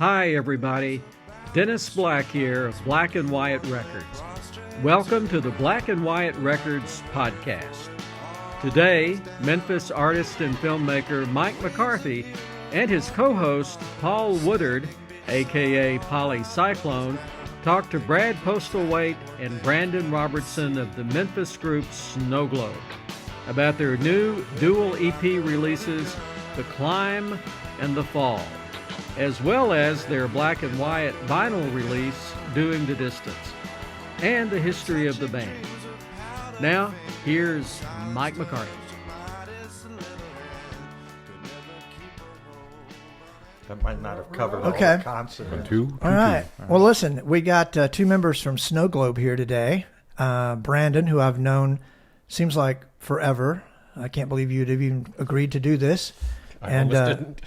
Hi, everybody. Dennis Black here of Black and Wyatt Records. Welcome to the Black and Wyatt Records podcast. Today, Memphis artist and filmmaker Mike McCarthy and his co-host Paul Woodard, a.k.a. Poli Sci Clone, talk to Brad Postlethwaite and Brandon Robertson of the Memphis group SNOWGLOBE about their new dual EP releases, The Climb and The Fall, as well as their Black and Wyatt vinyl release, Doing the Distance, and the history of the band. Now, here's Mike McCarthy. That might not have covered all Okay. the concepts. All right. Well, listen, we got two members from SNOWGLOBE here today. Brandon, who I've known seems like forever. I can't believe you'd have even agreed to do this. I almost didn't.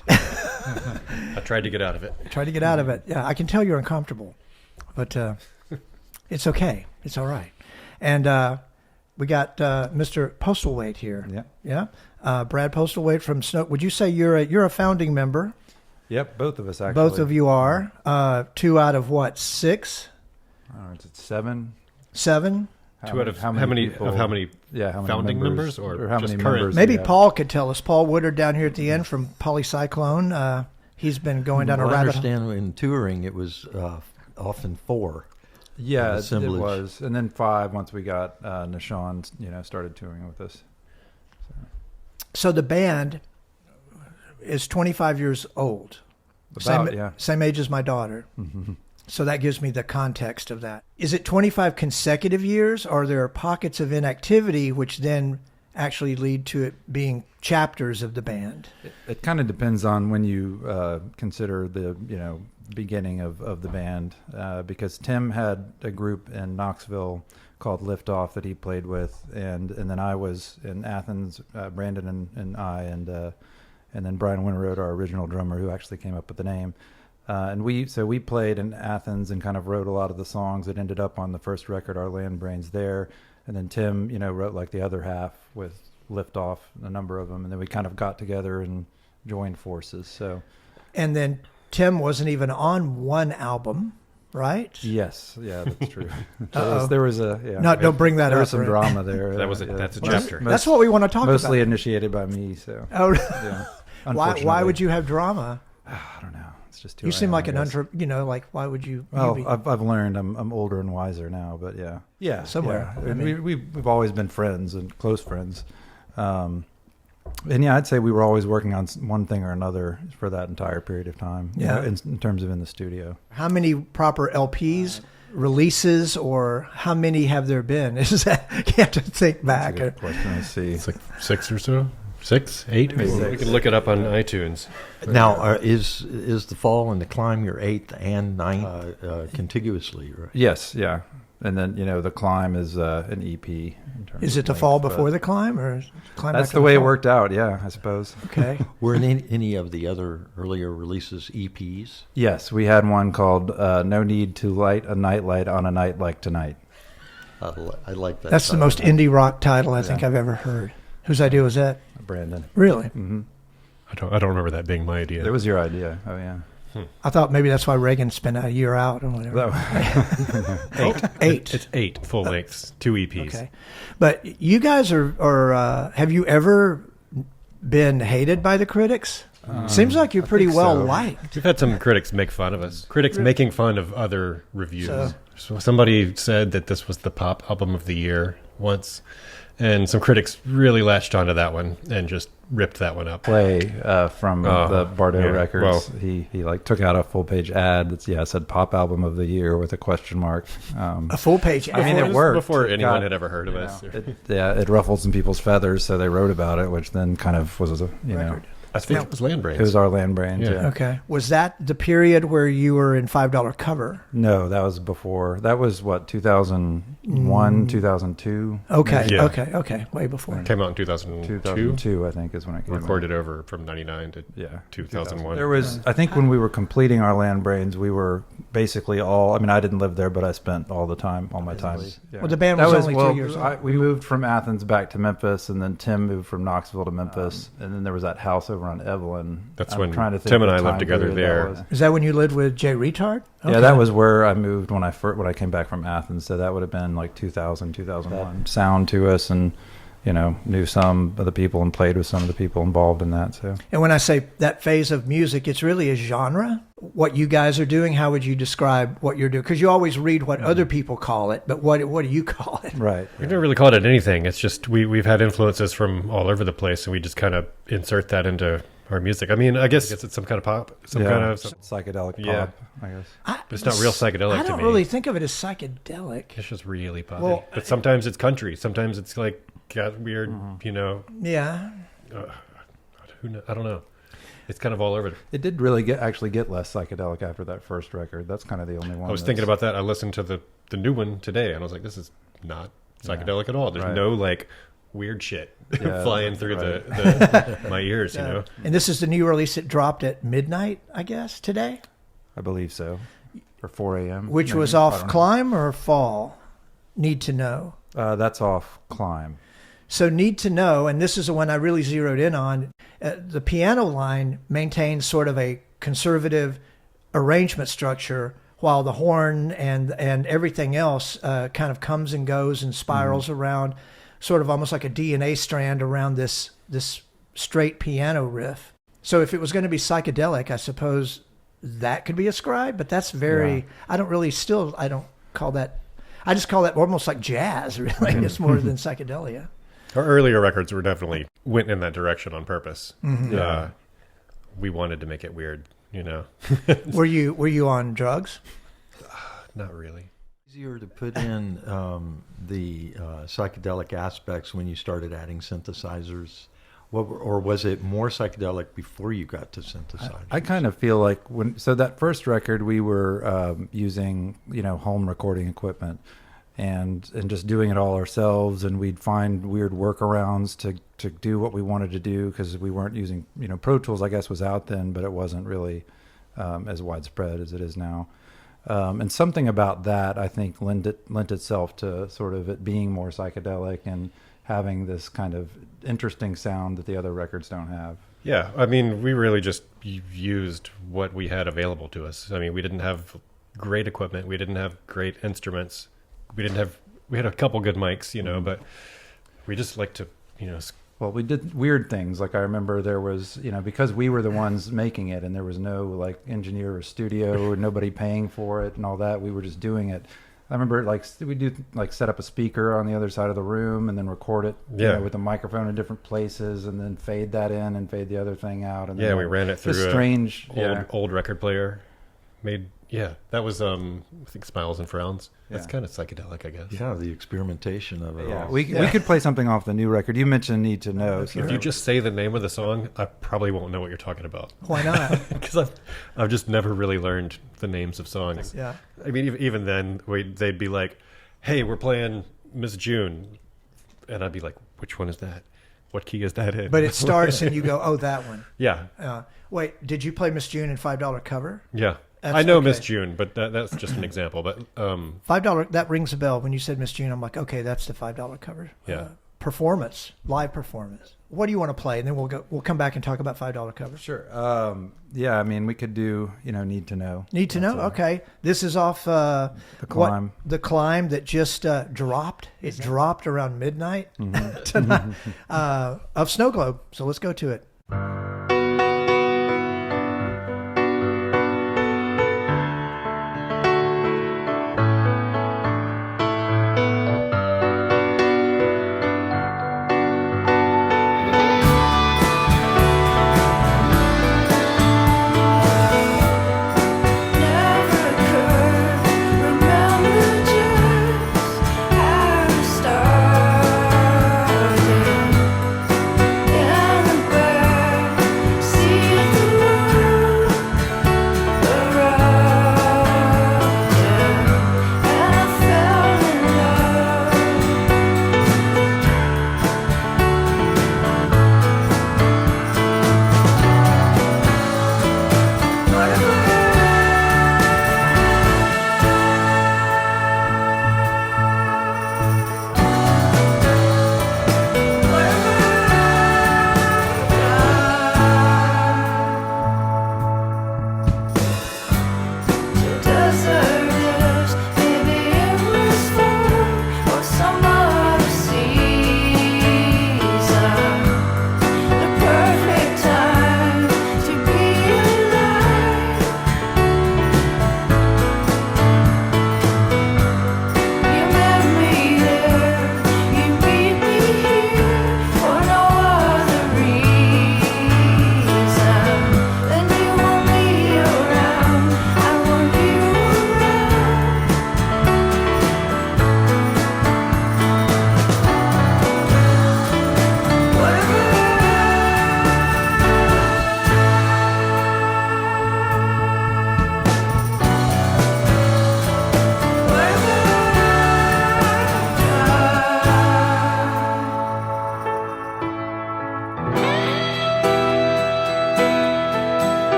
I tried to get out of it. Tried to get out of it. Yeah, I can tell you're uncomfortable, but it's okay. It's all right. And we got Mr. Postlethwaite here. Yeah. Yeah. Brad Postlethwaite from Snow. Would you say you're a founding member? Yep, both of us actually. Both of you are. 2 out of what? 6? Is it 7? 7? Two out of how many people, how many how many founding members or how just many current? members? Maybe we have. Paul could tell us. Paul Woodard down here at the end from Poli Sci Clone. He's been going down a I rabbit hole. understand in touring it was often 4. Yeah, it assemblage. was, and then 5 once we got Nishan, started touring with us. So the band is 25 years old. About, Same age as my daughter. Mm-hmm. So that gives me the context of that. Is it 25 consecutive years, or are there pockets of inactivity which then actually lead to it being chapters of the band? It kind of depends on when you consider the beginning of the band, because Tim had a group in Knoxville called Liftoff that he played with, and then I was in Athens, Brandon and I, and then Brian Winterode, our original drummer, who actually came up with the name. And we played in Athens and kind of wrote a lot of the songs that ended up on the first record, Our Land Brains, there. And then Tim, wrote like the other half with Liftoff, a number of them. And then we kind of got together and joined forces. So, And then Tim wasn't even on one album, right? yes, yeah, that's true. So there was a No, don't bring that there up. was some Rick. drama there. That's a chapter. That's what we want to talk mostly about. initiated by me. So Oh, yeah, why unfortunately. would you have drama? I don't know. It's just too. You seem like an like why would you? Well, you be, I've learned I'm older and wiser now, but yeah, Somewhere. Yeah. I mean- We've always been friends and close friends, and yeah, I'd say we were always working on one thing or another for that entire period of time. Yeah. In terms of in the studio. how many proper LPs releases, or how many have there been? Is that you have to think back? That's a good question. Let's see. It's like 6 or so. 6, 8. Maybe We 6. can look it up on iTunes. Now, is the Fall and the Climb your 8th and 9th contiguously, right? Yes, yeah, and then the Climb is an EP. In terms Is of it the length, fall but before the climb, or is climb That's after the way it fall? worked out. Yeah, I suppose. Okay. Were any of the other earlier releases EPs? Yes, we had one called "No Need to Light a Nightlight on a Night Like Tonight." I like that. That's the title. most indie rock title I think I've ever heard. Whose idea was that? Brandon. Really? Mm-hmm. I don't remember that being my idea. It was your idea. Oh yeah. I thought maybe that's why Reagan spent a year out or whatever. That- 8. It's 8 full lengths, 2 EPs. Okay. But you guys are have you ever been hated by the critics? Seems like you're pretty think well so. liked. We've had some critics make fun of us. Critics making fun of other reviews. So- So somebody said that this was the pop album of the year once, and some critics really latched onto that one and just ripped that one up. Play from the Bardo yeah. Records. Well- he took out a full page ad that said "Pop Album of the Year" with a question mark. A full page. I mean, Before- it worked. before It anyone got- had ever heard of us. It ruffled some people's feathers, so they wrote about it, which then kind of was Record. I think it was Land Brains. it was Our Land Brains. Yeah. Yeah. Okay. Was that the period where you were in $5 cover? No, that was before. That was what 2001, 2002. Okay. Yeah. Okay. Way before. Came out in 2002. 2002, I think, is when it came out. Recorded over from 99 to Yeah, 2001. There was, I think, when we were completing Our Land Brains, we were basically all. I mean, I didn't live there, but I spent all my time. Yeah. Well, the band was only 2 years old. We moved from Athens back to Memphis, and then Tim moved from Knoxville to Memphis, and then there was that house over on Evelyn. That's I'm when trying to think Tim and what I lived time together period there. that was. Is that when you lived with Jay Retard? Yeah, that was where I moved when I came back from Athens. So that would have been like 2000, 2001. Sound to us, and knew some of the people and played with some of the people involved in that. So. And when I say that phase of music, it's really a genre. What you guys are doing, how would you describe what you're doing? Because you always read what other people call it, but what do you call it? Right. We don't really call it anything. It's just we've had influences from all over the place, and we just kind of insert that into our music. I mean, I guess it's some kind of pop, kind of psychedelic Yeah. pop, I guess. But it's not real psychedelic I to don't me. really think of it as psychedelic. It's just really poppy. Well, but sometimes it's country. Sometimes it's like got weird, Yeah. I don't know. It's kind of all over. It did really actually get less psychedelic after that first record. That's kind of the only one. I was thinking about that. I listened to the new one today, and I was like, this is not psychedelic at all. There's no like weird shit flying through the my ears, And this is the new release. It dropped at midnight, I guess, today? I believe so. Or 4 a.m. Which maybe. was I off don't know. Climb or Fall? Need to Know. That's off Climb. So Need to Know, and this is the one I really zeroed in on, the piano line maintains sort of a conservative arrangement structure, while the horn and everything else kind of comes and goes and spirals around, sort of almost like a DNA strand around this straight piano riff. So if it was going to be psychedelic, I suppose that could be ascribed, but that's very, I don't call that, I just call that almost like jazz, really. It's more than psychedelia. Our earlier records were definitely went in that direction on purpose. Mm-hmm. We wanted to make it weird, Were you on drugs? Not really. Easier to put in the psychedelic aspects when you started adding synthesizers, or was it more psychedelic before you got to synthesizers? I kind of feel like that first record we were using home recording equipment and just doing it all ourselves, and we'd find weird workarounds to do what we wanted to do because we weren't using Pro Tools, I guess, was out then, but it wasn't really as widespread as it is now. And something about that, I think, lent itself to sort of it being more psychedelic and having this kind of interesting sound that the other records don't have. Yeah, I mean, we really just used what we had available to us. I mean, we didn't have great equipment. We didn't have great instruments. We had a couple good mics, but we just like to, Well, we did weird things. Like I remember there was, because we were the ones making it and there was no like engineer or studio or nobody paying for it and all that. We were just doing it. I remember we do set up a speaker on the other side of the room and then record it with a microphone in different places and then fade that in and fade the other thing out. And then we ran it through strange old record player. That was I think Smiles and Frowns. That's kind of psychedelic, I guess. Yeah, the experimentation of it all. We could play something off the new record. You mentioned Need to Know. So. If you just say the name of the song, I probably won't know what you're talking about. Why not? Because I've just never really learned the names of songs. Yeah. I mean, even then, they'd be like, "Hey, we're playing Miss June," and I'd be like, "Which one is that? What key is that in?" But it starts and you go, "Oh, that one." Yeah. Wait, did you play Miss June in $5 cover? Yeah. That's I know okay. Miss June, but that's just an example. But $5, that rings a bell. When you said Miss June, I'm like, okay, that's the $5 cover. Yeah. Live performance. What do you want to play? And then we'll come back and talk about $5 covers. Sure. I mean, we could do, Need to Know. Need to Know? Okay. This is off The Climb. The Climb that just dropped. It dropped around midnight tonight of Snow Globe. So let's go to it. Started in the bird.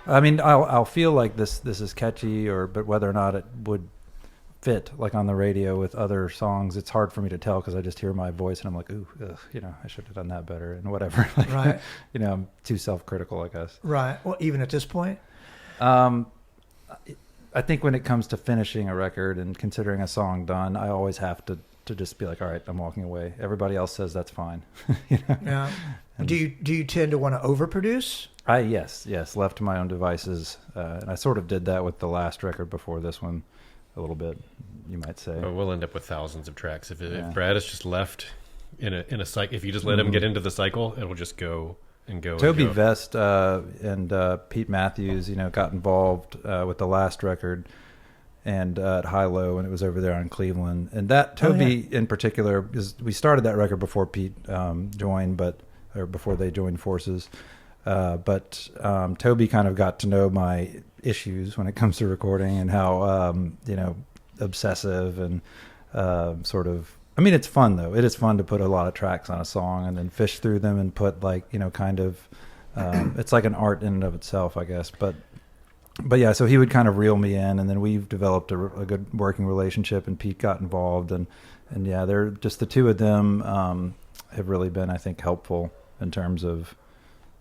I mean, I'll feel like this is catchy, but whether or not it would fit like on the radio with other songs, it's hard for me to tell because I just hear my voice and I'm like, ooh, ugh, I should have done that better and whatever. Like, Right. I'm too self-critical, I guess. Right. Well, even at this point. I think when it comes to finishing a record and considering a song done, I always have to just be like, all right, I'm walking away. Everybody else says that's fine. Yeah. And Do you tend to want to overproduce? Yes, left to my own devices, and I sort of did that with the last record before this one, a little bit, you might say. We'll end up with thousands of tracks if Yeah. Brad is just left in a cycle. If you just let him get into the cycle, it'll just go and go. Toby and go. Vest and Pete Matthews, got involved with the last record and at High Low, and it was over there on Cleveland. And that Toby in particular, is we started that record before Pete joined, or before they joined forces. But Toby kind of got to know my issues when it comes to recording and how obsessive and sort of. I mean, it's fun though. It is fun to put a lot of tracks on a song and then fish through them and put kind of. It's like an art in and of itself, I guess. But yeah, so he would kind of reel me in, and then we've developed a good working relationship. And Pete got involved, and yeah, they're just the two of them have really been, I think, helpful in terms of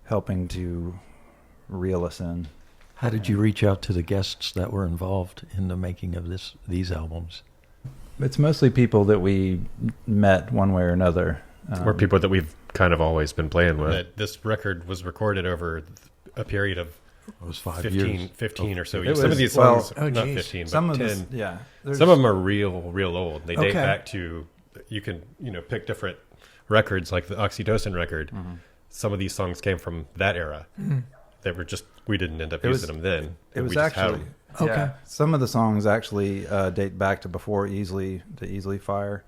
helping to reel us in. How did you reach out to the guests that were involved in the making of these albums? It's mostly people that we met one way or another. Or people that we've kind of always been playing with. This record was recorded over a period of It was 5 15 years. or so It years. Some was- of these well, songs, oh, not geez. 15, but Some of 10. this, yeah. Some of them are real old. They date Okay. back to, you can pick different records, like the Oxytocin record. Mm-hmm. Some of these songs came from that era. They were just, we didn't end up It was- using them then. It was We just had actually them. Okay. yeah, some of the songs actually date back to before the Easily Fire.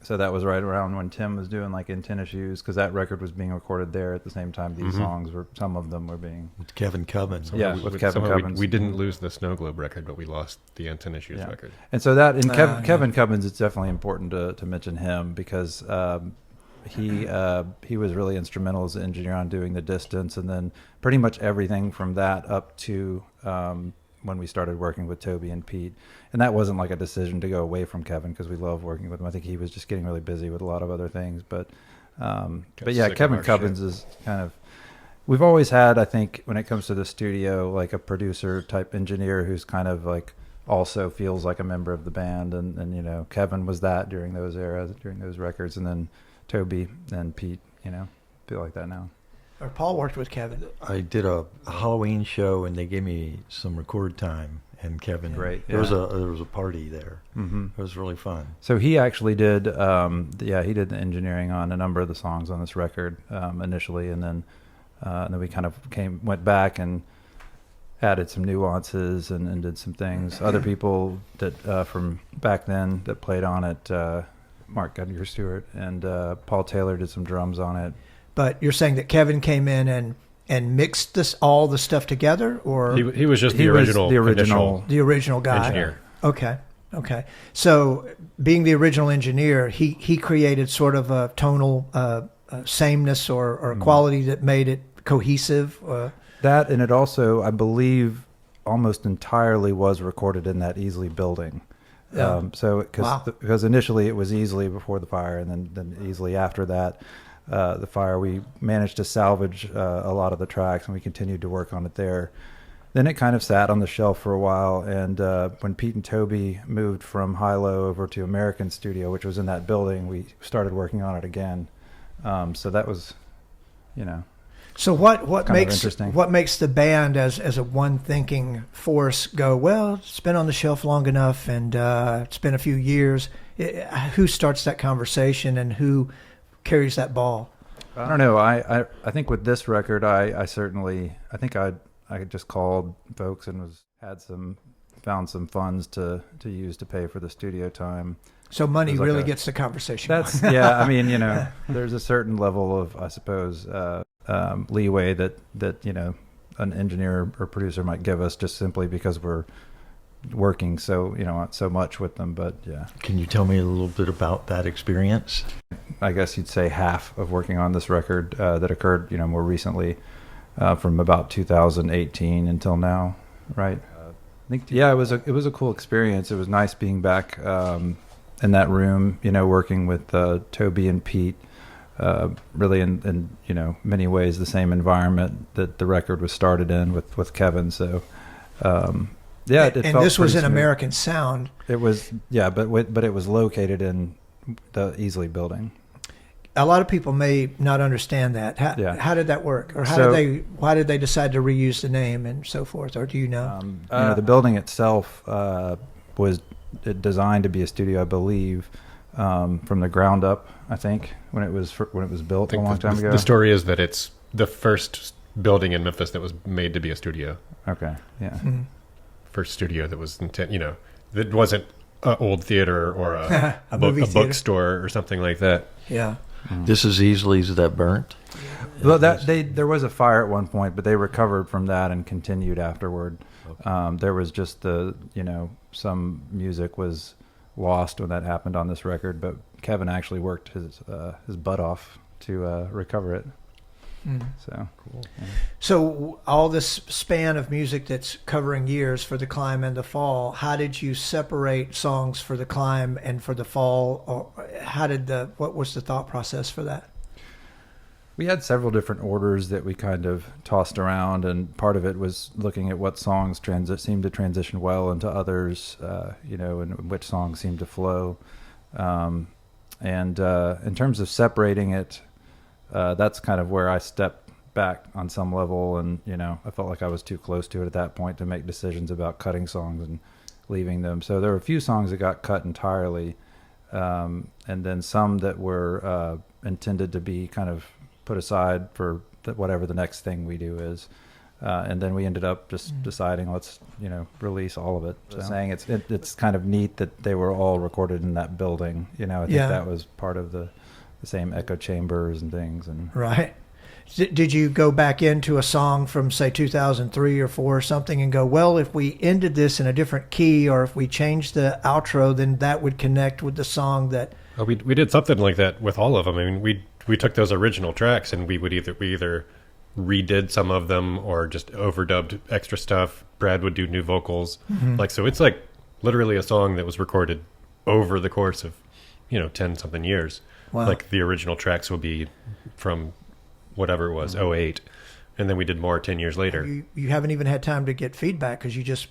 So that was right around when Tim was doing like In Tennis Shoes, because that record was being recorded there at the same time these songs were. Some of them were being. With Kevin Cubbins. Yeah, with Kevin Somehow Cubbins. we didn't lose the Snow Globe record, but we lost the Antenna Shoes Yeah. record. And so that in yeah. Kevin Cubbins, it's definitely important to mention him because he was really instrumental as an engineer on doing The Distance, and then pretty much everything from that up to when we started working with Toby and Pete. And that wasn't like a decision to go away from Kevin because we love working with him. I think he was just getting really busy with a lot of other things. But yeah, sick of Kevin our Cubbins shit. is kind of. We've always had, I think, when it comes to the studio, like a producer type engineer who's kind of like also feels like a member of the band, and Kevin was that during those eras, during those records, and then Toby and Pete, feel like that now. Or Paul worked with Kevin. I did a Halloween show, and they gave me some record time. And Kevin, Great, there was yeah. a party there. Mm-hmm. It was really fun. So he actually did, he did the engineering on a number of the songs on this record initially, and then we kind of went back and added some nuances and did some things. Other people that from back then that played on it, Mark Gudger Stewart and Paul Taylor did some drums on it. But you're saying that Kevin came in and mixed all the stuff together, or He was just He the was original the original the original guy? engineer. Okay. So being the original engineer, he created sort of a tonal sameness or a quality that made it cohesive. That, and it also, I believe, almost entirely was recorded in that Easley building. Yeah. So Wow. because initially it was Easley before the fire, and then Easley after that. The fire, we managed to salvage a lot of the tracks, and we continued to work on it there. Then it kind of sat on the shelf for a while, and when Pete and Toby moved from Hilo over to American Studio, which was in that building, we started working on it again. So that was, So what kind of makes interesting. what makes the band as a one thinking force go, well, it's been on the shelf long enough, and it's been a few years. Who starts that conversation, and who carries that ball? I don't know. I think with this record, I think I just called folks and found some funds to use to pay for the studio time. So money There's like really a- gets the conversation. That's yeah. I mean, there's a certain level of, I suppose, leeway that an engineer or producer might give us just simply because we're working so much with them. But yeah, Can you tell me a little bit about that experience? I guess you'd say half of working on this record that occurred more recently from about 2018 until now, right? I think it was a cool experience. It was nice being back in that room, working with Toby and Pete. Really in many ways the same environment that the record was started in with Kevin. So and this was an smooth. American Sound. It was, but it was located in the Easley building. A lot of people may not understand that. How did that work, or why did they decide to reuse the name and so forth, or do you know? The building itself was designed to be a studio, I believe, from the ground up. I think when it was built a long time ago. The story is that it's the first building in Memphis that was made to be a studio. Okay, yeah. Mm-hmm. First studio that was that wasn't an old theater or a bookstore or something like that. Yeah. Mm-hmm. This is Easley's that burnt. Well, there was a fire at one point, but they recovered from that and continued afterward. Okay. There was just some music was lost when that happened on this record, but Kevin actually worked his butt off to recover it. Mm. So cool. Yeah. So all this span of music that's covering years for The Climb and The Fall, how did you separate songs for The Climb and for The Fall? Or what was the thought process for that? We had several different orders that we kind of tossed around, and part of it was looking at what songs seemed to transition well into others, and which songs seemed to flow. And in terms of separating it, that's kind of where I stepped back on some level, and I felt like I was too close to it at that point to make decisions about cutting songs and leaving them. So there were a few songs that got cut entirely, and then some that were intended to be kind of put aside for whatever the next thing we do is. And then we ended up just deciding let's release all of it. So saying it's kind of neat that they were all recorded in that building. I think that was part of the same echo chambers and things. And right. Did you go back into a song from say 2003 or 4 or something and go, well, if we ended this in a different key, or if we changed the outro, then that would connect with the song that? Well, we did something like that with all of them. I mean, we took those original tracks and we either redid some of them or just overdubbed extra stuff. Brad would do new vocals. Mm-hmm. So it's like literally a song that was recorded over the course of 10 something years. Wow. Like the original tracks will be from whatever it was, 08, and then we did more 10 years later. You haven't even had time to get feedback because you just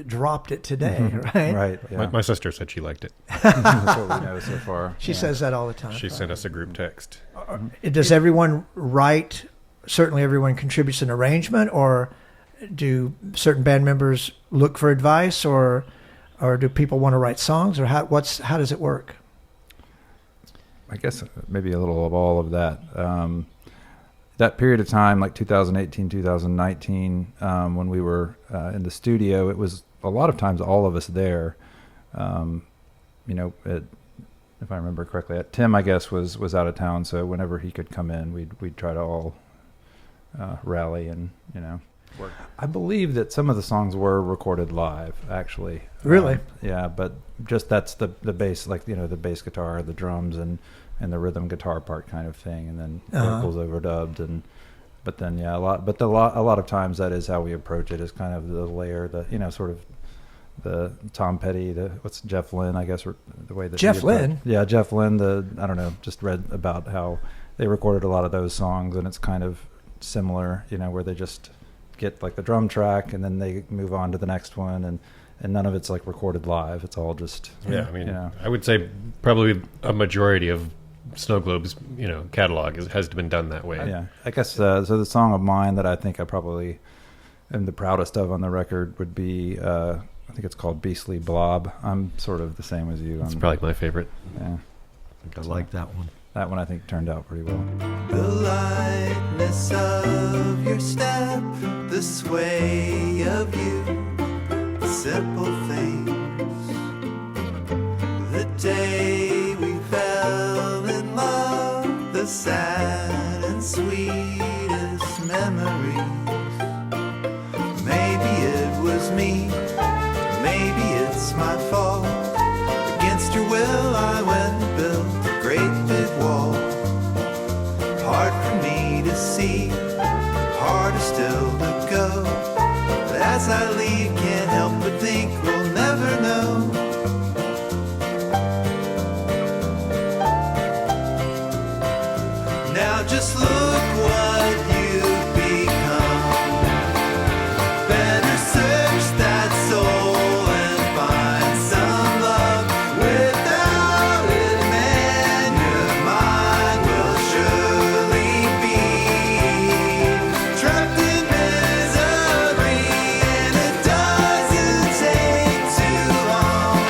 dropped it today, mm-hmm. right? Right. Yeah. My sister said she liked it. That's what we know so far. She says that all the time. She sent us a group text. Does everyone write? Certainly everyone contributes an arrangement, or do certain band members look for advice, or do people want to write songs, or how does it work? I guess maybe a little of all of that. That period of time, like 2018, 2019, when we were in the studio, it was a lot of times all of us there. If I remember correctly, Tim, I guess, was out of town, so whenever he could come in, we'd try to all rally and work. I believe that some of the songs were recorded live, actually. Really? Yeah, but just that's the bass, like the bass guitar, the drums, and the rhythm guitar part kind of thing, and then vocals overdubbed, but then a lot of times that is how we approach it, is kind of the layer, sort of the Tom Petty, what's Jeff Lynne, I guess, or the way that Jeff Lynne. Yeah, Jeff Lynne. I don't know, just read about how they recorded a lot of those songs, and it's kind of similar, where they just get like the drum track and then they move on to the next one, and none of it's like recorded live. It's all just I would say probably a majority of Snow Globe's catalog has been done that way. Yeah, I guess so. The song of mine that I think I probably am the proudest of on the record would be I think it's called Beastly Blob. I'm sort of the same as you. It's probably my favorite. Yeah, I like that one. That one I think turned out pretty well. The lightness of your step, the sway of you, the simple things. The day we fell in love, the sad and sweetest memories. Maybe it was me, maybe it's my fault. Against your will I went and built a great big wall. Hard for me to see, hard to as I leave, can't help but think we'll never know. Now just look what you've become. Better search that soul and find some love. Without it, man, your mind will surely be trapped in misery, and it doesn't take too long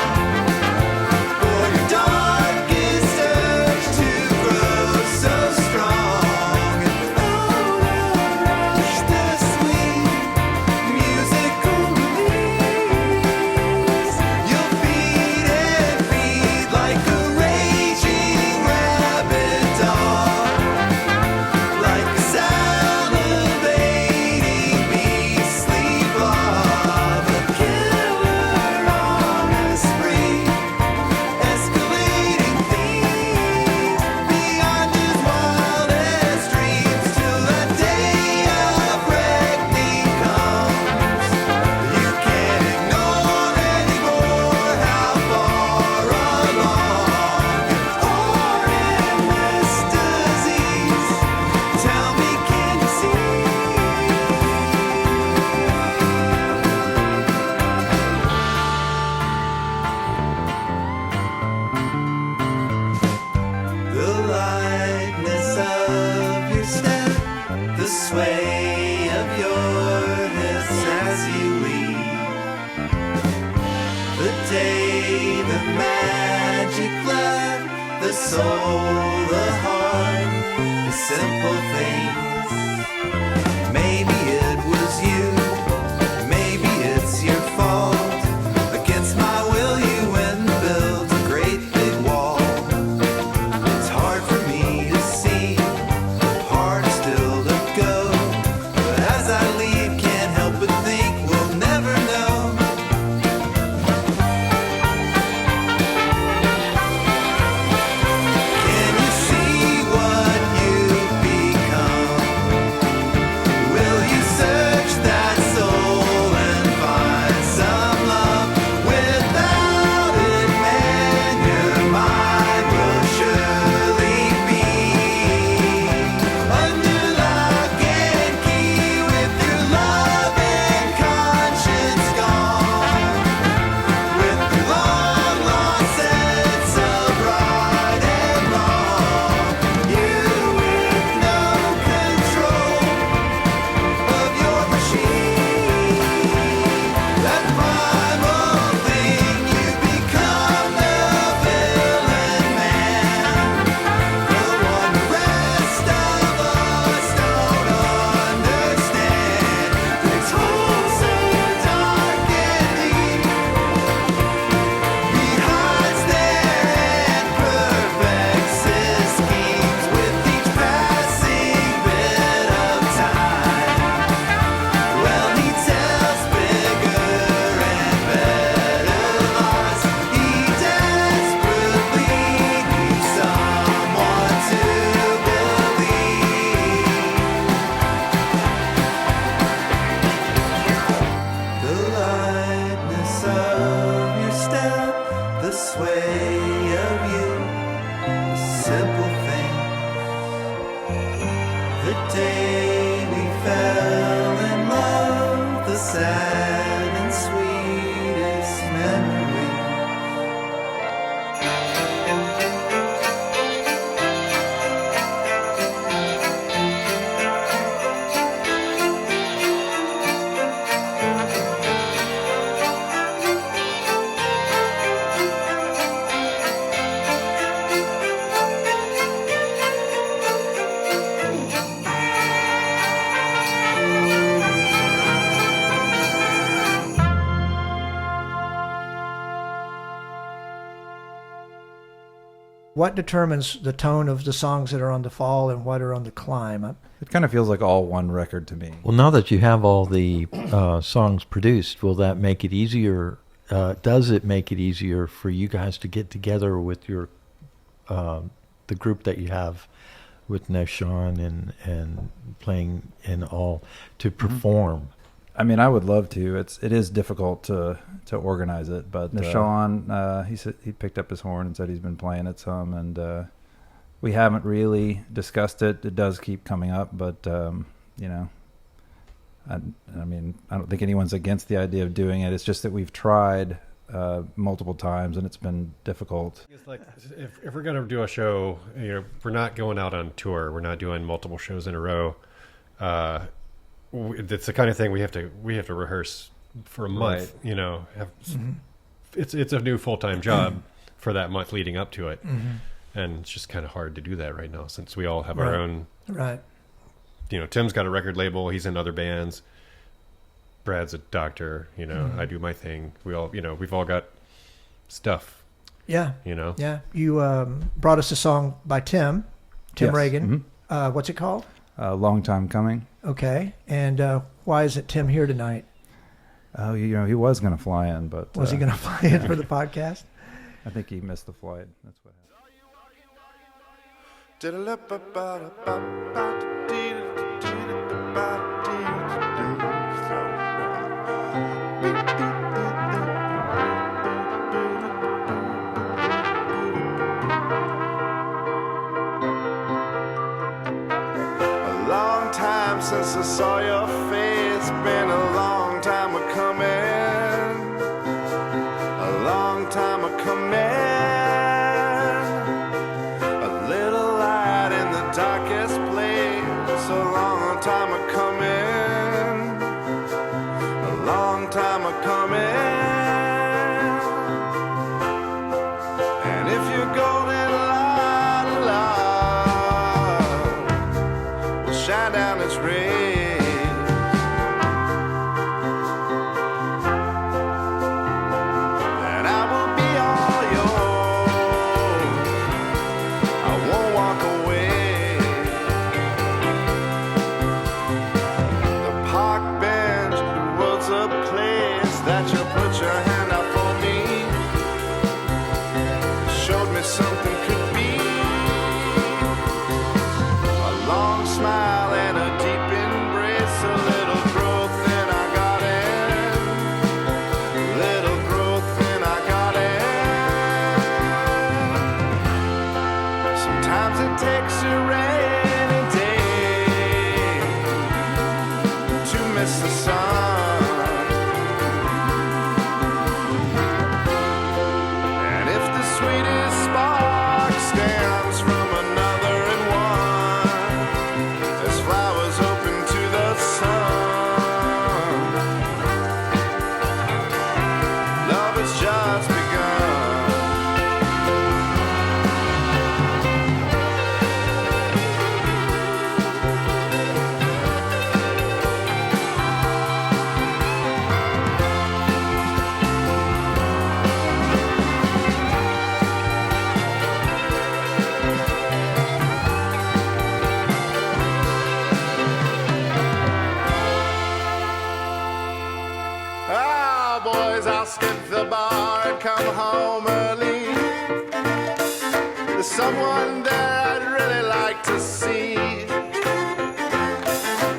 for your darkest urge to grow so strong. And rush the sweet musical release. You'll feed and feed like a raging rabid dog, like a salivating beastly blob, a killer on a spree, escalating themes beyond his wildest dreams, till that day of reckoning comes. You can't ignore anymore how far along you are in this disease. Tell me, can you see? The lightness of your step, the sway of your hips as you leave. The day, the magic left, the soul, the heart, the simple things. Maybe it was you, maybe it's your fault. Against my will, you went and built a great big wall. It's hard for me to see, hard still to go. But as I leave, can't help but think we'll never know. Can you see what you've become? Will you search that soul and find some love? Without it, man, your mind will surely be under lock and key, with your love and conscience gone, with your long lost sense of right and wrong. You with no control of your machine, that primal thing, you become the villain man, the one the rest of us don't understand. It's all so dark and deep, he hides there and perfects his schemes with each passing bit of time. Well, he tells bigger and better lies. He desperately needs someone to believe. The lightness of your step, the sway of you, the simple things. The day we fell in love, the sad and sweetest memory. What determines the tone of the songs that are on the Fall and what are on the Climb? It kind of feels like all one record to me. Well, now that you have all the songs produced, will that make it easier? Does it make it easier for you guys to get together with your the group that you have with Neshawn and playing and all to perform I mean, I would love to. It is difficult to organize it, but Nishan, he said he picked up his horn and said he's been playing it some, and we haven't really discussed it. It does keep coming up, but you know, I mean, I don't think anyone's against the idea of doing it. It's just that we've tried multiple times and it's been difficult. It's like if we're going to do a show, you know, we're not going out on tour. We're not doing multiple shows in a row. It's the kind of thing we have to rehearse for a month. Right. You know, it's a new full-time job for that month leading up to it, and it's just kind of hard to do that right now since we all have our own. Right. You know, Tim's got a record label. He's in other bands. Brad's a doctor. You know, I do my thing. We all, you know, we've all got stuff. Yeah. You know. Yeah. You brought us a song by Tim Yes. Reagan. What's it called? Long time coming. Okay. And why is it Tim here tonight? Oh, you know, he was going to fly in, but Was he going to fly in for the podcast? I think he missed the flight. That's what A long time since I saw your face, been a long time a coming, a long time a coming, a little light in the darkest place, a long time a coming, a long time a coming, and if you're golden light, will shine down its rays. And I will be all yours. I won't walk away. The park bench, the world's a place that you put your hand out for me. Showed me something could be. A long smile and a deep embrace, a little growth and I got it. Little growth and I got it. Sometimes it takes a rainy day to miss the sun. And if the sweetest spark stems from another and one, there's flowers open to the sun. Love has just begun. Ah, boys, I'll skip the bar and come home early. There's someone there I'd really like to see.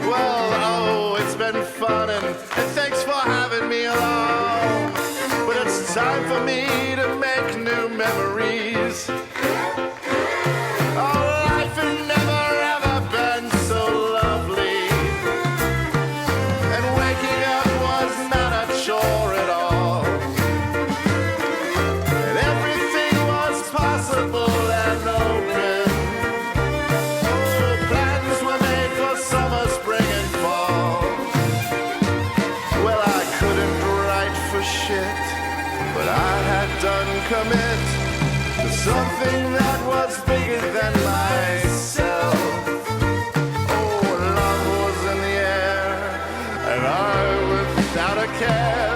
Well, oh, it's been fun and thanks for having me along. But it's time for me to make new memories. Oh, life had never ever been so lovely. And waking up was not a chore at all. And everything was possible and open. Oh, plans were made for summer, spring, and fall. Well, I couldn't write for shit, but I had done commit to something that was bigger than myself. Oh, love was in the air, and I without a care.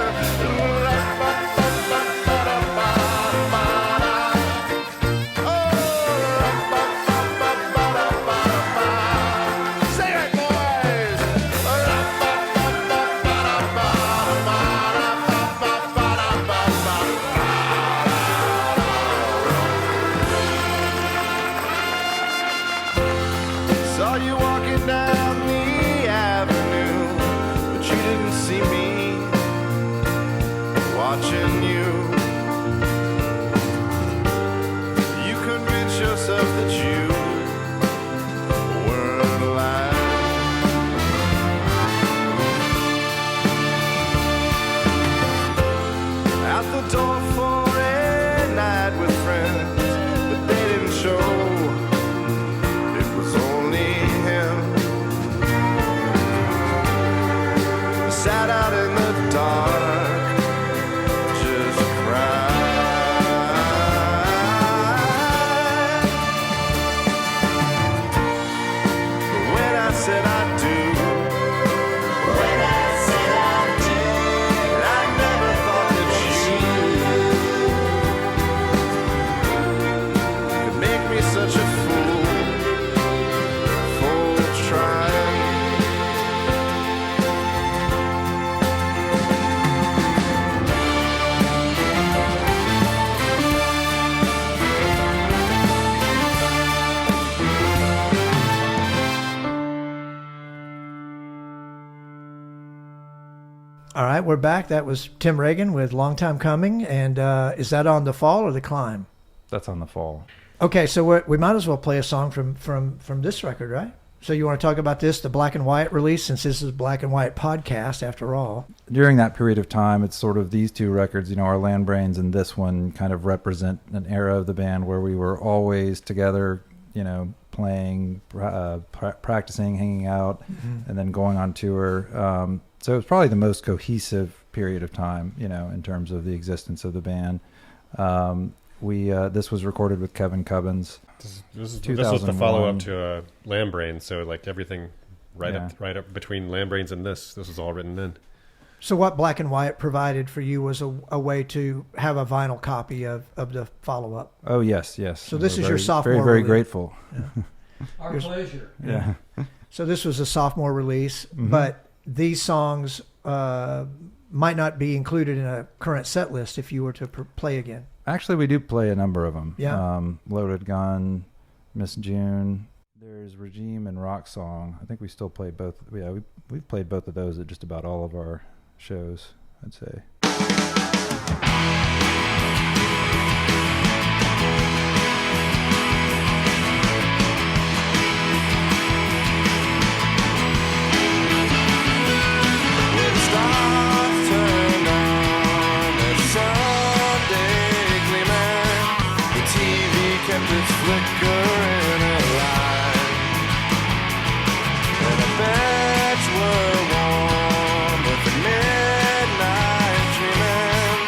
Sing it, boys! Saw you walking down the avenue, but you didn't see me watching you. You convince yourself that you weren't alive. At the door for a night with friends, but they didn't show. It was only him. I sat out in the dark, just cried. But when I said I do, I never thought that you could make me such a fool for trying. All right, we're back. That was Tim Reagan with Long Time Coming. And is that on The Fall or The Climb? That's on The Fall. Okay, so we might as well play a song from this record, right? So you want to talk about this, the Black and White release, since this is a Black and White podcast after all. During that period of time, it's sort of these two records, our Land Brains and this one kind of represent an era of the band where we were always together, playing, practicing, hanging out, and then going on tour. So it was probably the most cohesive period of time, in terms of the existence of the band. This was recorded with Kevin Cubbins. This was the follow-up to Land Brains, so like everything right up between Land Brains and this was all written in. So what Black and White provided for you was a way to have a vinyl copy of the follow-up. Oh, yes. So this is your sophomore very, very release. grateful. Yeah. Our pleasure. Yeah. So this was a sophomore release, but these songs might not be included in a current set list if you were to play again. Actually, we do play a number of them. Yeah. Loaded Gun, Miss June. There's Regime and Rock Song. I think we still play both. Yeah, we've played both of those at just about all of our shows, I'd say. It's flickering alive, and the beds were warm with the midnight dreaming,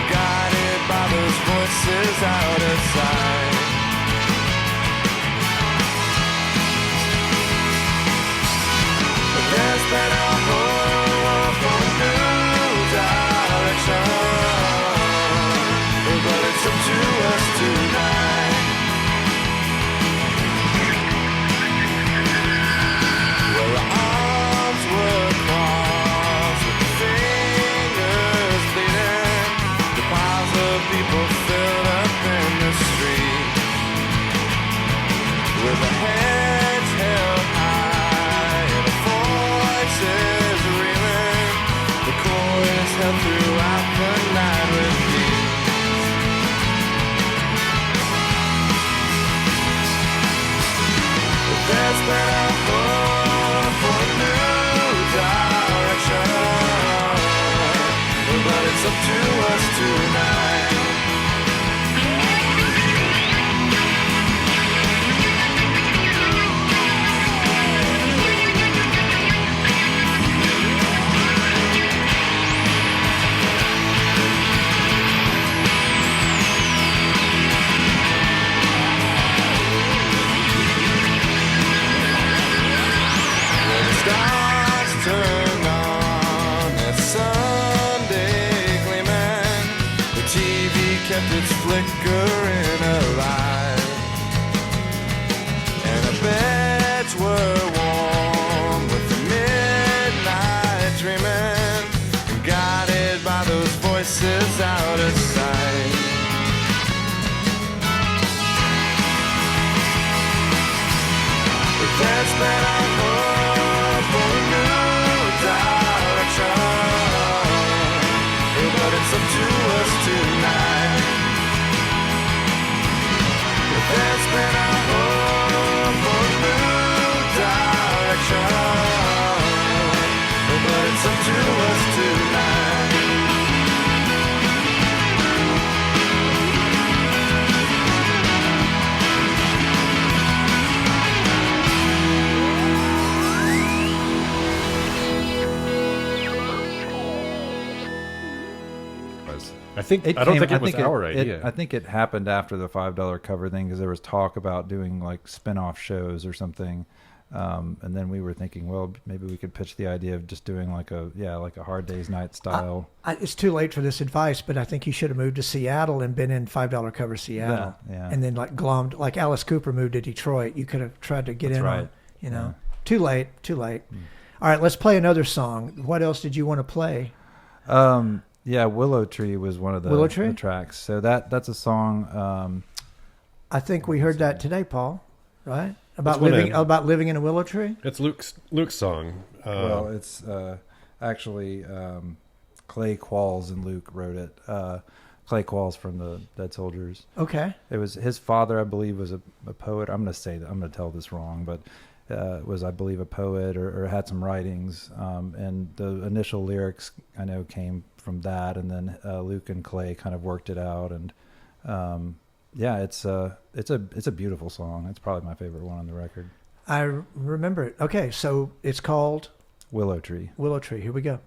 guided by those voices out of sight. But there's been a hope for new direction, but it's up to us tonight. People filled up in the street with their heads held high and the voices reeling. The chorus held throughout the night with peace. But there's been a hope for a new direction, but it's up to us tonight. Turn on that Sunday gleaming. The TV kept its flickering alive, and the beds were warm with the midnight dreaming, guided by those voices out of sight. But there's been a hope for a new direction, was. I don't think it was our idea. I think it happened after the $5 cover thing because there was talk about doing like spin-off shows or something. And then we were thinking, well, maybe we could pitch the idea of just doing like a Hard Day's Night style. It's too late for this advice, but I think you should have moved to Seattle and been in $5 cover Seattle. Yeah. And then like glommed, like Alice Cooper moved to Detroit. You could have tried to get That's in right. on, you know, too late. All right, let's play another song. What else did you want to play? Willow Tree was one of the tracks. So that's a song. I think we heard that today, Paul, right? About living in a willow tree? It's Luke's song. Well, it's actually Clay Qualls and Luke wrote it. Clay Qualls from the Dead Soldiers. Okay. It was his father, I believe, was a poet. I'm going to say that. I'm going to tell this wrong, but was, I believe, a poet or had some writings. And the initial lyrics, I know, came from that. And then Luke and Clay kind of worked it out. And it's a beautiful song. It's probably my favorite one on the record. I remember it. Okay, so it's called Willow Tree. Willow Tree. Here we go.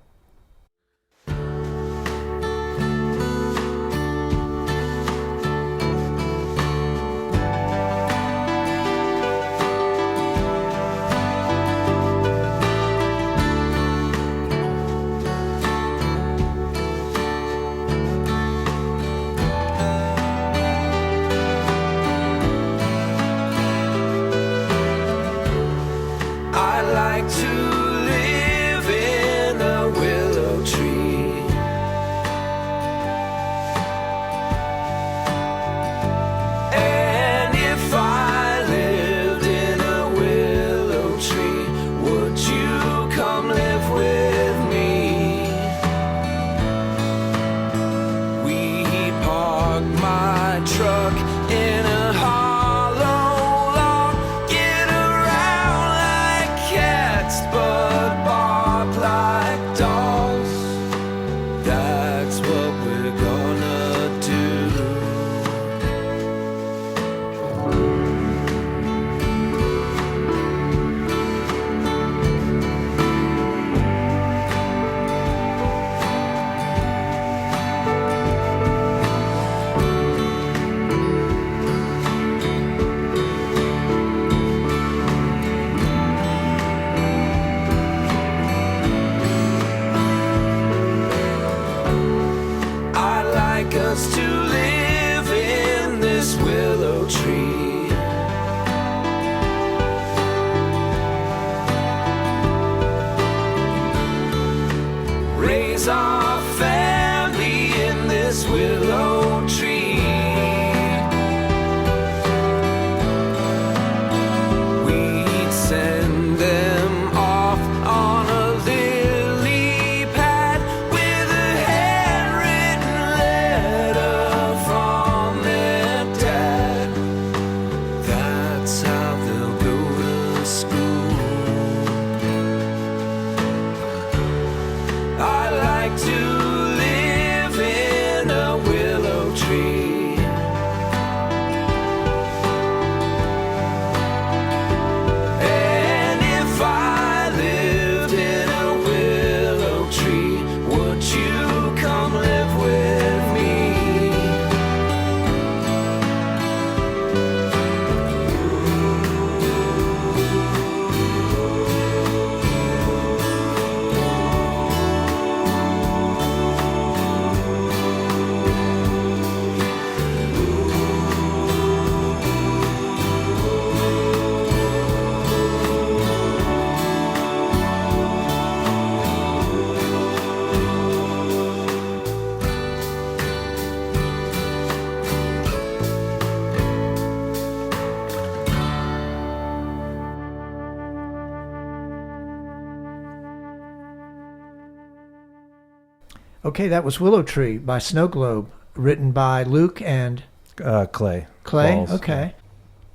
Okay, that was Willow Tree by Snow Globe, written by Luke and Clay. Clay, Walls. okay.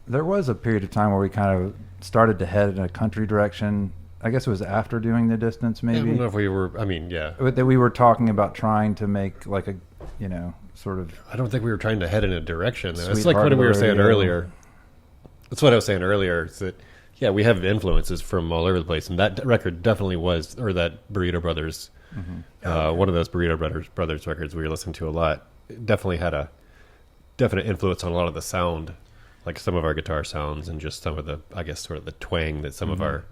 There was a period of time where we kind of started to head in a country direction. I guess it was after Doing the Distance, maybe. I don't know if we were, I mean, yeah. That we were talking about trying to make like a, you know, sort of... I don't think we were trying to head in a direction. It's Sweet like Heart what we were saying Radio. earlier. That's what I was saying earlier, is that, yeah, we have influences from all over the place. And that record definitely was, or that Burrito Brothers One of those Burrito Brothers records we were listening to a lot. It definitely had a definite influence on a lot of the sound, like some of our guitar sounds and just some of the, I guess, sort of the twang that some of our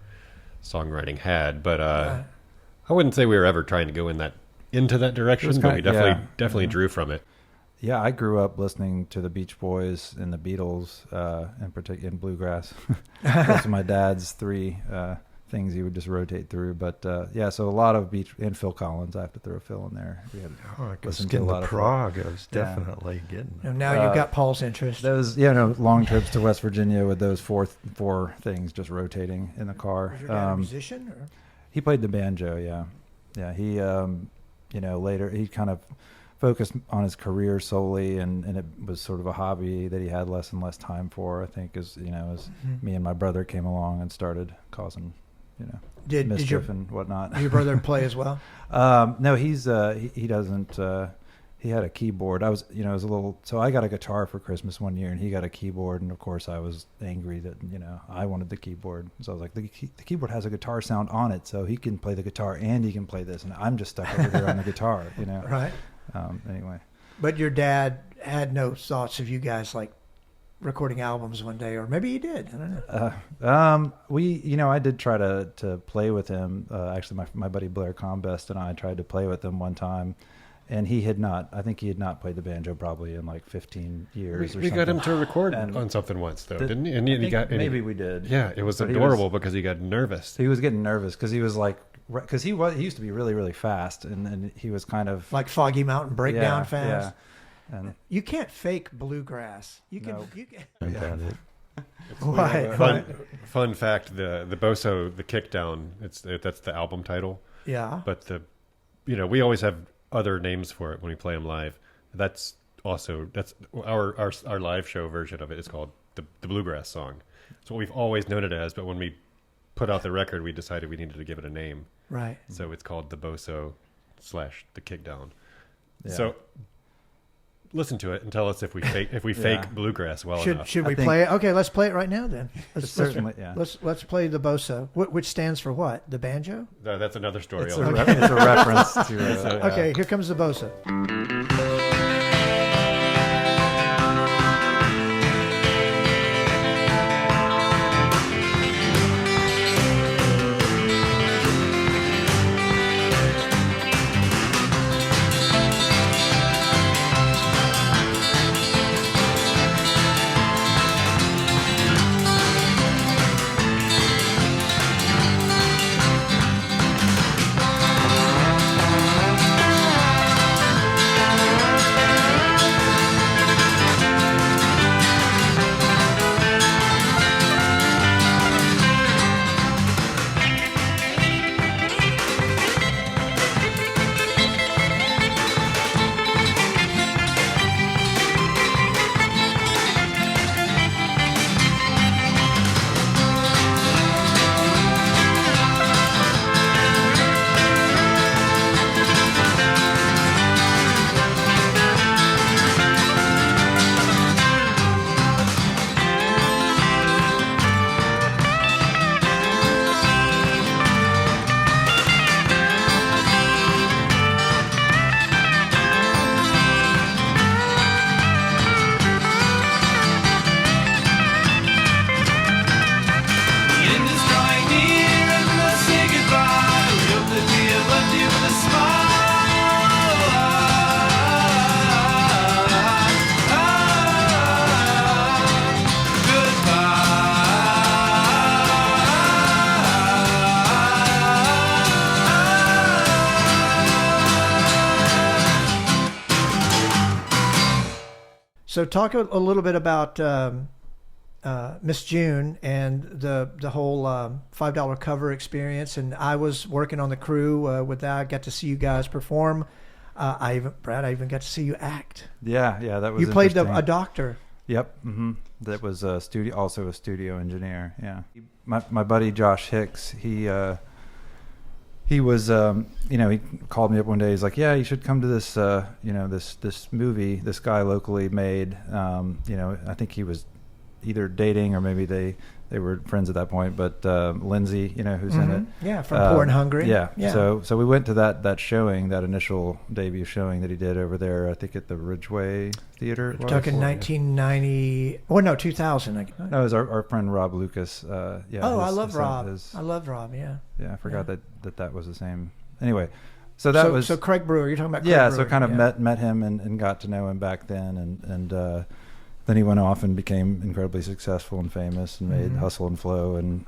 songwriting had. But I wouldn't say we were ever trying to go into that direction, but we definitely drew from it. Yeah, I grew up listening to the Beach Boys and the Beatles, in particular in bluegrass. Those are my dad's three things he would just rotate through. But so a lot of beach, and Phil Collins. I have to throw Phil in there. We had I was getting to Prague. I was definitely getting. And now you've got Paul's interest. Those long trips to West Virginia with those four things just rotating in the car. Was your dad a musician? Or? He played the banjo. Yeah. He later he kind of focused on his career solely, and it was sort of a hobby that he had less and less time for, I think, as me and my brother came along and started causing, mischief and whatnot. Did your brother play as well? No, he doesn't. He had a keyboard. I was a little, so I got a guitar for Christmas one year and he got a keyboard, and of course I was angry that, I wanted the keyboard. So I was like, the keyboard has a guitar sound on it, so he can play the guitar and he can play this, and I'm just stuck over here on the guitar, Right. Anyway. But your dad had no thoughts of you guys like recording albums one day, or maybe he did. I don't know. I did try to play with him. Actually, my buddy Blair Combest and I tried to play with him one time, and I think he had not played the banjo probably in like 15 years. We got him to record on something once, though, didn't he? And maybe we did. Yeah, it was adorable because he got nervous. He was getting nervous because he was like, because he used to be really, really fast, and he was kind of like Foggy Mountain Breakdown fast. Yeah. And you can't fake bluegrass. You can. Why? Fun fact: the Boso, the Kickdown. That's the album title. Yeah. But we always have other names for it when we play them live. That's our live show version of it. It's called the Bluegrass Song. It's what we've always known it as. But when we put out the record, we decided we needed to give it a name. Right. So it's called the Boso / the Kickdown. Yeah. So listen to it and tell us if we fake bluegrass well enough. Should we play it? Okay, let's play it right now then. Let's play the Boso, which stands for what? The banjo? No, that's another story. It's a reference to. Okay, here comes the Boso. So talk a little bit about Miss June and the whole $5 cover experience. And I was working on the crew with that. I got to see you guys perform. Brad, I even got to see you act. Yeah, that was. You played a doctor. Yep. Mm-hmm. That was also a studio engineer. Yeah. My buddy Josh Hicks, he was, he called me up one day. He's like, yeah, you should come to this, this movie this guy locally made. I think he was either dating or maybe they they were friends at that point. But Lindsay, who's in it, Yeah, from Poor and Hungry. Yeah. So we went to that showing, that initial debut showing that he did over there. I think at the Ridgeway Theater. Talking 1990. Oh no, 2000. No, it was our friend Rob Lucas. I love Rob. I love Rob. Yeah. Yeah, I forgot that was the same. Anyway, so that was Craig Brewer. You're talking about Craig Brewer. So kind of met him and got to know him back then, and then he went off and became incredibly successful and famous and made Hustle and Flow, and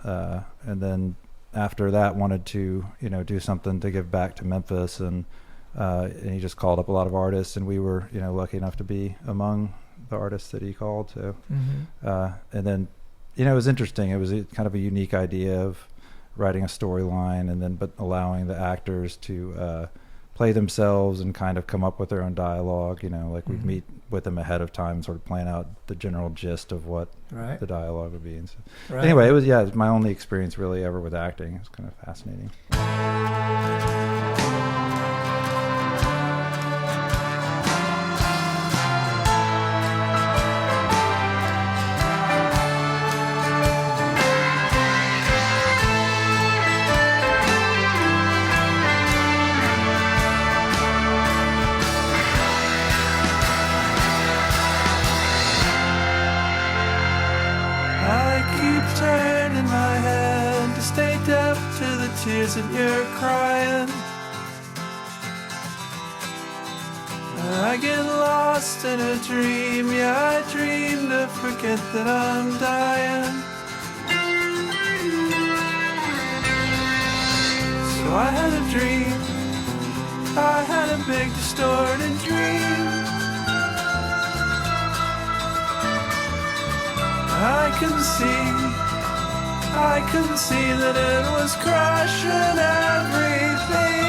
then after that wanted to do something to give back to Memphis, and he just called up a lot of artists, and we were lucky enough to be among the artists that he called. So and then it was interesting. It was kind of a unique idea of writing a storyline but allowing the actors to play themselves and kind of come up with their own dialogue. We'd meet with them ahead of time, sort of plan out the general gist of what the dialogue would be. And so, anyway, it was my only experience really ever with acting. It was kind of fascinating. Turning my head to stay deaf to the tears that you're crying. I get lost in a dream, I dream to forget that I'm dying. So I had a dream, I had a big distorted dream. I can see that it was crushing everything.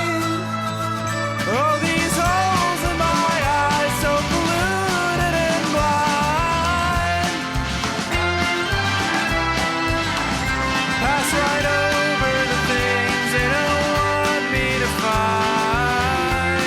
Oh, these holes in my eyes, so polluted and blind, pass right over the things they don't want me to find.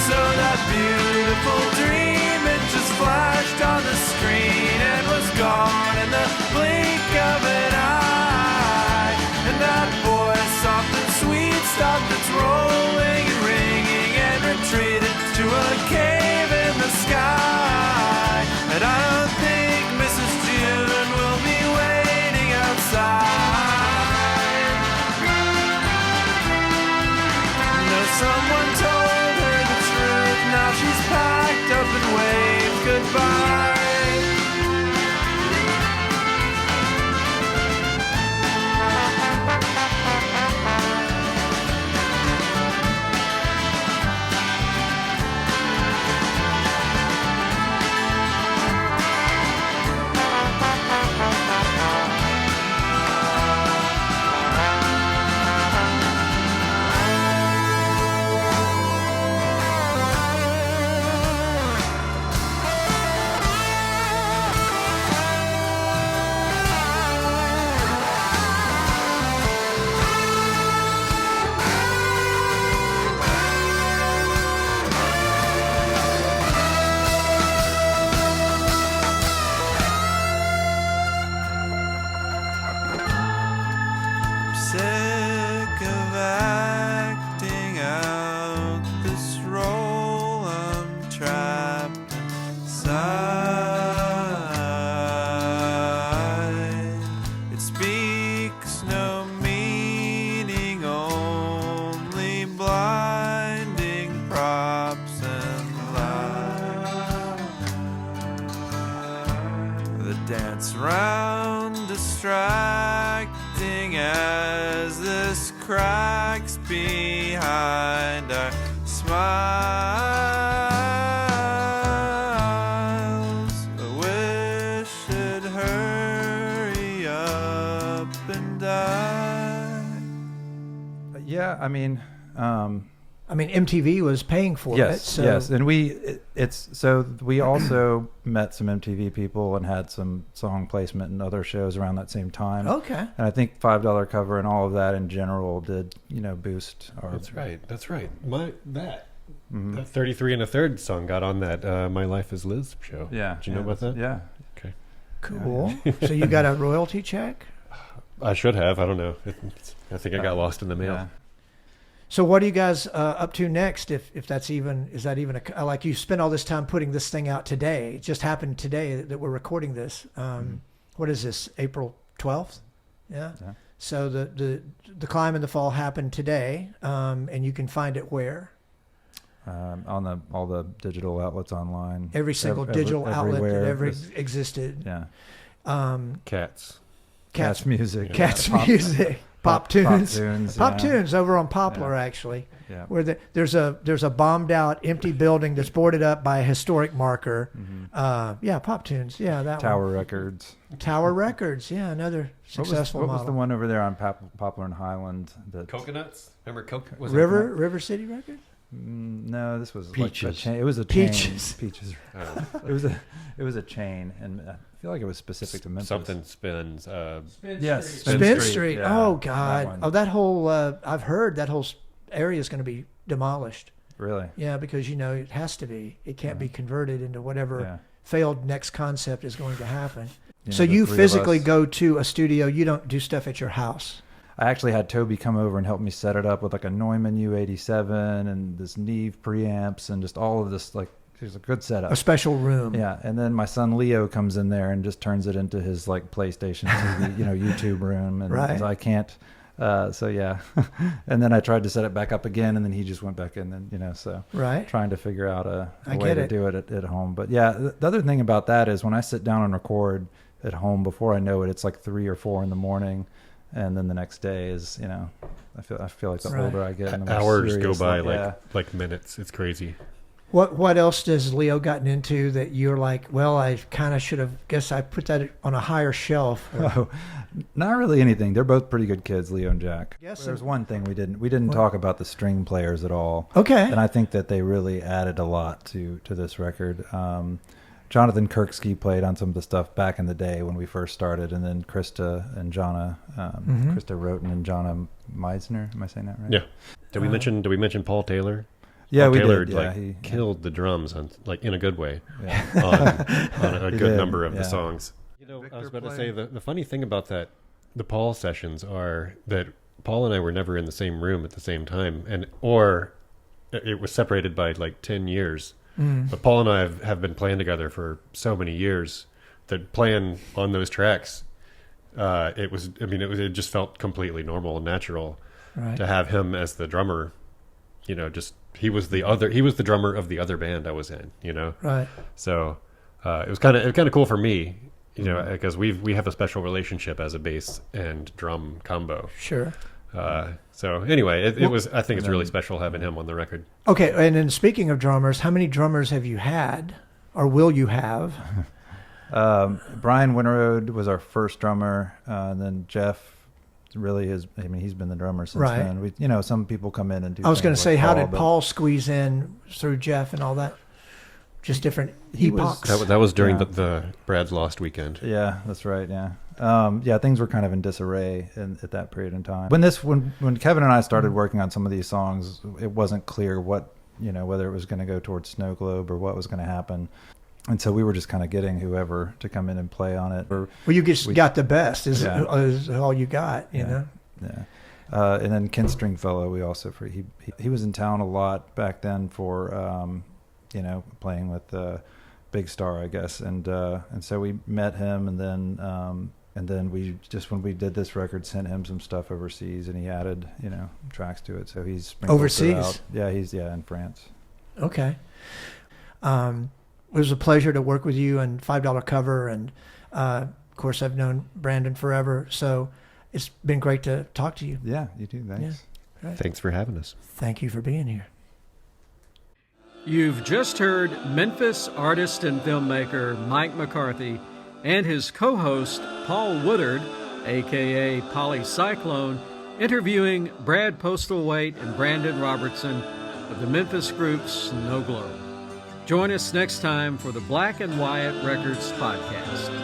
So that beautiful dream, it just flashed on the screen and was gone in the blink of an eye. And that voice, soft and sweet, stopped its rolling and ringing and retreated to a cave in the sky. And I don't think Mrs. June will be waiting outside. No, someone told her the truth, now she's packed up and waved goodbye. Sick of acting out this role, I'm trapped inside. It speaks no meaning, only blinding props and lies. The dance round distracting as this cracks behind our smiles. I wish it'd hurry up and die. Yeah, I mean, MTV was paying for it. yes, So. yes, and we also met some MTV people and had some song placement in other shows around that same time. Okay. And I think $5 cover and all of that in general did boost our. That's right. That 33 and a third song got on that My Life is Liz show. Yeah. Did you know about that? Yeah. Cool. So you got a royalty check? I should have. I don't know. I think I got lost in the mail. Yeah. So what are you guys up to next? If that's even, is that even like you spent all this time putting this thing out today? It just happened today that we're recording this. What is this? April 12th? Yeah. So the Climb in the Fall happened today, and you can find it where? On all the digital outlets online. Every single digital outlet that everywhere. ever existed. Yeah. Cats. Cats music. Cats Pop- music. Pop tunes. Pop tunes over on Poplar, actually. Yeah. Where there's a bombed out empty building that's boarded up by a historic marker. Pop tunes. Yeah, that Tower one. Records. Tower Records. Yeah, another successful What was model. the one over there on Poplar and Highland? Coconuts? Remember River City Records? No, this was Peaches. Like a chain. It was a Peaches. chain. Peaches. Oh. It was a chain, and I feel like it was specific to Memphis. Something spins. Yes, Spin Street. Yeah, Oh that God. one. That whole. I've heard that whole area is going to be demolished. Really? Yeah, because it has to be. It can't be converted into whatever Yeah. failed next concept is going to happen. Yeah, So the you three of physically us. go to a studio. You don't do stuff at your house. I actually had Toby come over and help me set it up with like a Neumann U87 and this Neve preamps and just all of this. Like, it's a good setup. A special room. Yeah, and then my son Leo comes in there and just turns it into his like PlayStation TV, YouTube room, and Right. I can't. So yeah, and then I tried to set it back up again, and then he just went back in, and so Right. trying to figure out a I way get to it. do it at home. But yeah, the other thing about that is when I sit down and record at home, before I know it, it's like 3 or 4 in the morning, and then the next day is I feel like the Right. older I get, and the more Hours go serious, by yeah. like minutes. It's crazy. What else does Leo gotten into that you're like, well, I kind of should have, guess I put that on a higher shelf? Oh, not really anything. They're both pretty good kids, Leo and Jack. Yes, There's and- one thing we didn't talk about the string players at all. Okay. And I think that they really added a lot to this record. Jonathan Kirksky played on some of the stuff back in the day when we first started, and then Krista and Jonna, Krista Roten and Jonna Meisner. Am I saying that right? Yeah. Did we mention Paul Taylor? Yeah, Paul we Taylor did. Yeah, he killed the drums on in a good way Yeah. on a He good did, number of the yeah. songs. I was about to say the funny thing about the Paul sessions are that Paul and I were never in the same room at the same time, or it was separated by like 10 years. But Paul and I have been playing together for so many years that playing on those tracks, it just felt completely normal and natural Right. to have him as the drummer. He was the drummer of the other band I was in. Right. So it was kind of cool for me, because we have a special relationship as a bass and drum combo. Sure. So anyway, I think it's really special having him on the record. Okay. And then speaking of drummers, how many drummers have you had or will you have? Brian Winterode was our first drummer, and then Jeff really is. I mean, he's been the drummer since Right. then. We, some people come in and do. I was going to things say, like how did but- Paul squeeze in through Jeff and all that? Just different epochs. That was during Yeah. the Brad's Lost weekend. Yeah, that's right. Yeah, things were kind of in disarray at that period in time. When Kevin and I started working on some of these songs, it wasn't clear what whether it was going to go towards Snow Globe or what was going to happen, and so we were just kind of getting whoever to come in and play on it. Well, you just got the best. Is Yeah. all you got? You know. Yeah. And then Ken Stringfellow, we also he was in town a lot back then for playing with Big Star, I guess, and so we met him, and then we just, when we did this record, sent him some stuff overseas, and he added tracks to it. So he's sprinkled it Overseas? out. Yeah, he's in France. Okay. It was a pleasure to work with you and $5 Cover, and of course I've known Brandon forever, so it's been great to talk to you. Yeah, you too. Thanks. Yeah. Right. Thanks for having us. Thank you for being here. You've just heard Memphis artist and filmmaker Mike McCarthy and his co-host Paul Woodard, a.k.a. Poli Sci Clone, interviewing Brad Postlethwaite and Brandon Robertson of the Memphis group Snow Globe. Join us next time for the Black and White Records podcast.